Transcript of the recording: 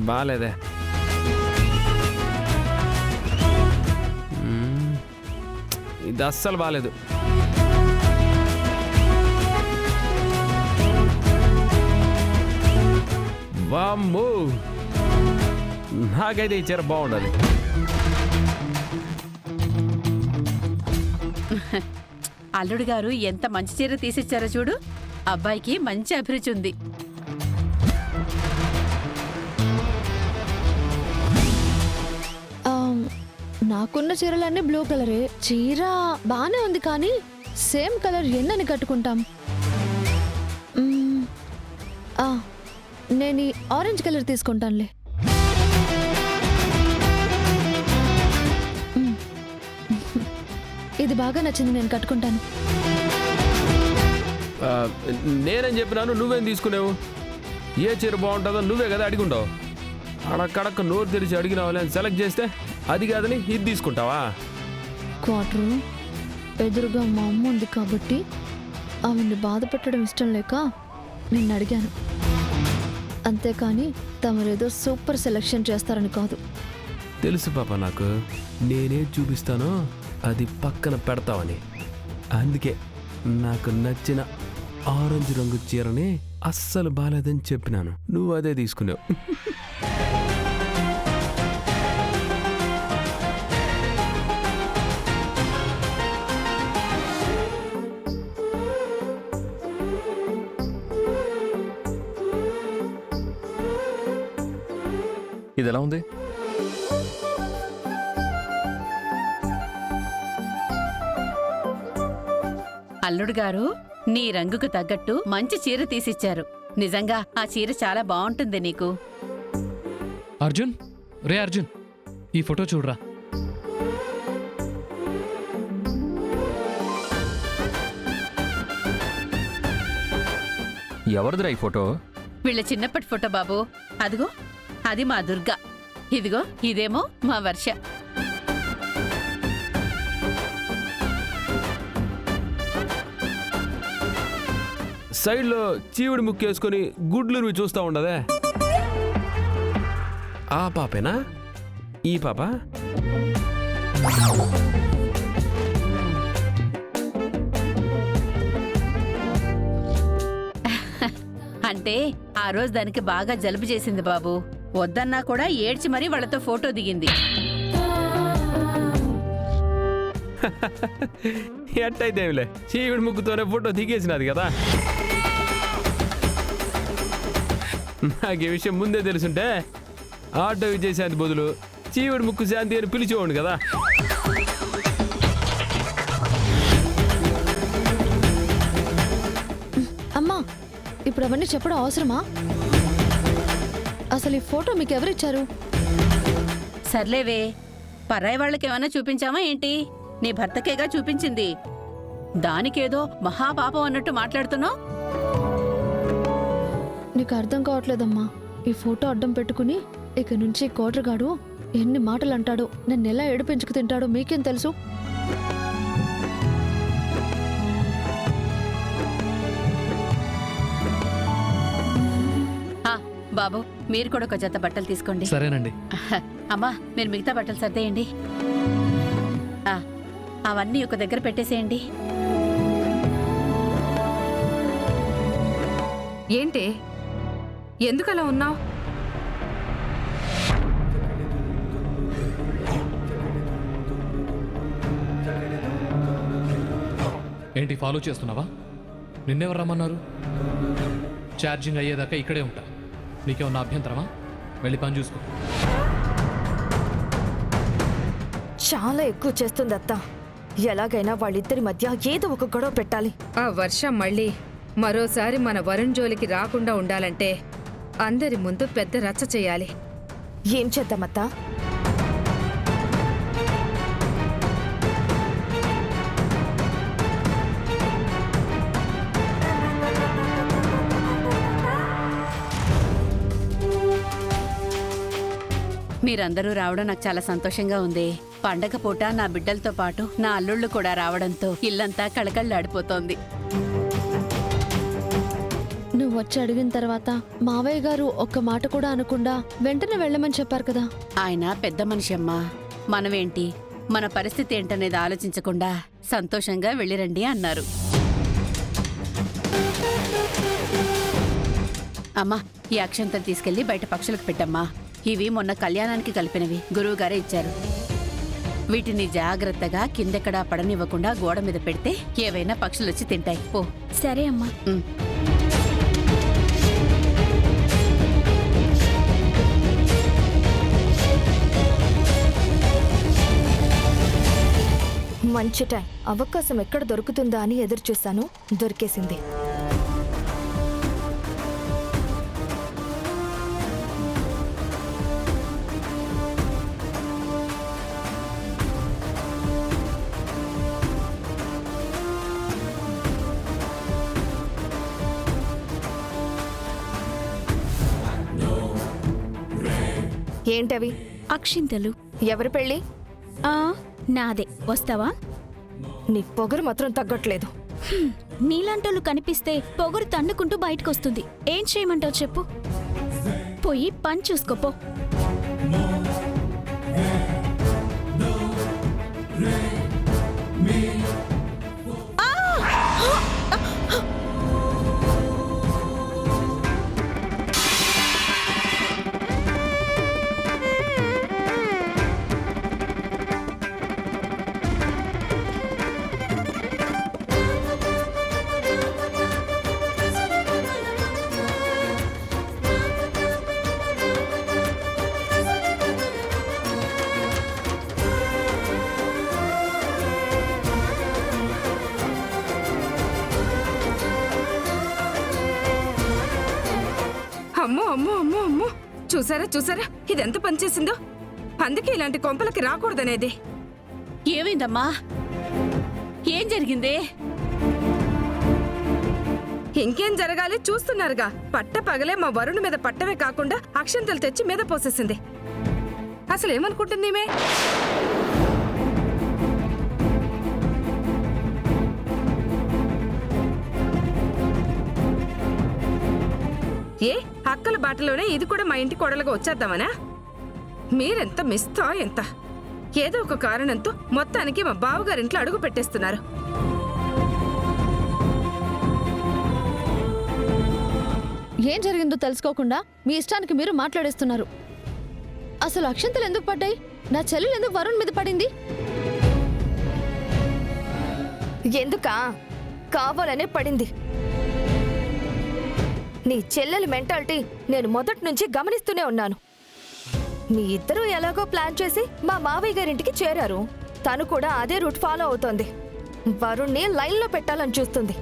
బాగాలేదే. ఇది అస్సలు బాగాలేదు. వామ్మో, నాకైతే ఈ చీర బాగుండాలి. అల్లుడు గారు ఎంత మంచి చీర తీసిచ్చారో చూడు. అబ్బాయికి మంచి అభిరుచి ఉంది. నాకున్న చీరలన్నీ బ్లూ కలరే. చీర బానే ఉంది కానీ సేమ్ కలర్ ఎన్నని కట్టుకుంటాం. నేను ఈ ఆరెంజ్ కలర్ తీసుకుంటానులే. ఇది బాగా నచ్చింది, నేను కట్టుకుంటాను. నేనేం చెప్పినాను, నువ్వేం తీసుకునేవు? ఏ చీర బాగుంటుందో నువ్వే కదా అడిగుంటావు. అడక్కడక్క నోరు తెరిచి అడిగినావు అని సెలెక్ట్ చేస్తే అది కాదని ఇది తీసుకుంటావా? క్వార్టరు ఎదురుగా మా అమ్మ ఉంది కాబట్టి ఆమెను బాధ పెట్టడం ఇష్టం లేక నిన్ను అడిగాను. అంతేకాని తమరేదో సూపర్ సెలెక్షన్ చేస్తారని కాదు. తెలుసు పాప, నాకు నేనేం చూపిస్తానో అది పక్కన పెడతావని. అందుకే నాకు నచ్చిన ఆరెంజ్ రంగు చీరని అస్సలు బాలేదని చెప్పినాను, నువ్వు అదే తీసుకున్నావు. ఇది ఎలా ఉంది? అల్లుడు గారు నీ రంగుకు తగ్గట్టు మంచి చీర తీసిచ్చారు. నిజంగా ఆ చీర చాలా బాగుంటుంది నీకు. అర్జున్, రే అర్జున్, ఈ ఫోటో చూడరా. ఎవరిదిరా ఈ ఫోటో? వీళ్ళ చిన్నప్పటి ఫోటో బాబు. అదిగో అది మా దుర్గా, ఇదిగో ఇదేమో మా వర్ష. సైడ్లో చీవుడి ముక్కేసుకొని గుడ్లు నువ్వు చూస్తూ ఉండదే, ఆ పాపేనా? ఈ పాప? అంటే ఆ రోజు దానికి బాగా జలుబు చేసింది బాబు. వద్దన్నా కూడా ఏడ్చి మరీ వాళ్ళతో ఫోటో దిగింది. ఎట్టయితేమిలే, చీవుడి ముక్కుతోనే ఫోటో దిగేసినది కదా. నాకు ఈ విషయం ముందే తెలుసుంటే ఆటో విజయశాంతి బదులు చీవుడి ముక్కు శాంతి అని పిలిచేవాడు కదా. అమ్మా, ఇప్పుడు అవన్నీ చెప్పడం అవసరమా? అసలు ఈ ఫోటో మీకు ఎవరిచ్చారు? సర్లేవే, పరాయి వాళ్ళకేమన్నా చూపించామా ఏంటి? నీ భర్తకేగా చూపించింది. దానికేదో మహాపాపం అన్నట్టు మాట్లాడుతున్నావు. నీకు అర్థం కావట్లేదమ్మా. ఈ ఫోటో అడ్డం పెట్టుకుని ఇక నుంచి కోటరగాడు ఎన్ని మాటలు అంటాడో, నన్ను ఎలా ఏడిపించుకు తింటాడో మీకేం తెలుసు? బాబు, మీరు కూడా ఒక జత బట్టలు తీసుకోండి. సరేనండి. అమ్మా, మీరు మిగతా బట్టలు సర్దేయండి. అవన్నీ ఒక దగ్గర పెట్టేసేయండి. ఏంటి, ఎందుకలా ఉన్నావు? ఏంటి ఫాలో చేస్తున్నావా? నిన్నెవరు రమ్మన్నారు? ఛార్జింగ్ అయ్యేదాకా ఇక్కడే ఉంటా. నీకేమన్నా అభ్యంతరమా? వెళ్ళి పని చూసుకో. చాలా ఎక్కువ చేస్తుంది అత్త. ఎలాగైనా వాళ్ళిద్దరి మధ్య ఏదో ఒక గొడవ పెట్టాలి. ఆ వర్షం మళ్ళీ మరోసారి మన వరుణ్ జోలికి రాకుండా ఉండాలంటే అందరి ముందు పెద్ద రచ్చ చేయాలి. ఏం చేద్దామత్తా? మీరందరూ రావడం నాకు చాలా సంతోషంగా ఉంది. పండగ పూట నా బిడ్డలతో పాటు నా అల్లుళ్ళు కూడా రావడంతో ఇల్లంతా కళకళలాడిపోతోంది. నువ్వు వచ్చి అడిగిన తర్వాత మావయ్య గారు ఒక్క మాట కూడా అనకుండా వెంటనే వెళ్ళమని చెప్పారు కదా. ఆయన పెద్ద మనిషి అమ్మా. మనమేంటి, మన పరిస్థితి ఏంటనేది ఆలోచించకుండా సంతోషంగా వెళ్ళిరండి అన్నారు. అమ్మా, ఈ అక్షంతలు తీసుకెళ్లి బయట పక్షులకు పెట్టమ్మా. ఇవి మొన్న కళ్యాణానికి కలిపినవి, గురువుగారే ఇచ్చారు. వీటిని జాగ్రత్తగా కిందెక్కడా పడనివ్వకుండా గోడ మీద పెడితే ఏవైనా పక్షులొచ్చి తింటాయి. పో. సరే అమ్మా. మంచి టైం. అవకాశం ఎక్కడ దొరుకుతుందా అని ఎదురు చూశాను, దొరికేసింది. ఏంటవి? అక్షింతలు. ఎవరి పెళ్ళి? నాదే. వస్తావా? నీ పొగరు మాత్రం తగ్గట్లేదు. నీలాంటోళ్ళు కనిపిస్తే పొగరు తన్నుకుంటూ బయటకొస్తుంది. ఏం చేయమంటావు చెప్పు? పోయి పని చూసుకోపో. అమ్మో అమ్మో అమ్మో అమ్మో, చూసారా చూసారా ఇదెంత పనిచేసిందో. అందుకే ఇలాంటి కొంపలకి రాకూడదనేది. ఏమైందమ్మా? ఏం జరిగింది? ఇంకేం జరగాలి చూస్తున్నారుగా. పట్ట పగలే మా వరుణ్ మీద పట్టమే కాకుండా అక్షంతలు తెచ్చి మీద పోసేసింది. అసలు ఏమనుకుంటుంది ఈమె? ఏ అక్కల బాటలోనే ఇది కూడా మా ఇంటి కొడలుగా వచ్చేద్దామనా? మీరెంత మిస్తా ఎంత. ఏదో ఒక కారణంతో మొత్తానికి మా బావగారింట్లో అడుగు పెట్టేస్తున్నారు. ఏం జరిగిందో తెలుసుకోకుండా మీ ఇష్టానికి మీరు మాట్లాడేస్తున్నారు. అసలు అక్షంతలు ఎందుకు పడ్డాయి? నా చెల్లెలు ఎందుకు వరుణ్ మీద పడింది? ఎందుకా? కావాలనే పడింది. నీ చెల్లెలి మెంటాలిటీ నేను మొదటి నుంచి గమనిస్తూనే ఉన్నాను. మీ ఇద్దరూ ఎలాగో ప్లాన్ చేసి మా మావయ్య గారింటికి చేరారు. తను కూడా అదే రూట్ ఫాలో అవుతోంది. వరుణ్ణి లైన్లో పెట్టాలని చూస్తుంది.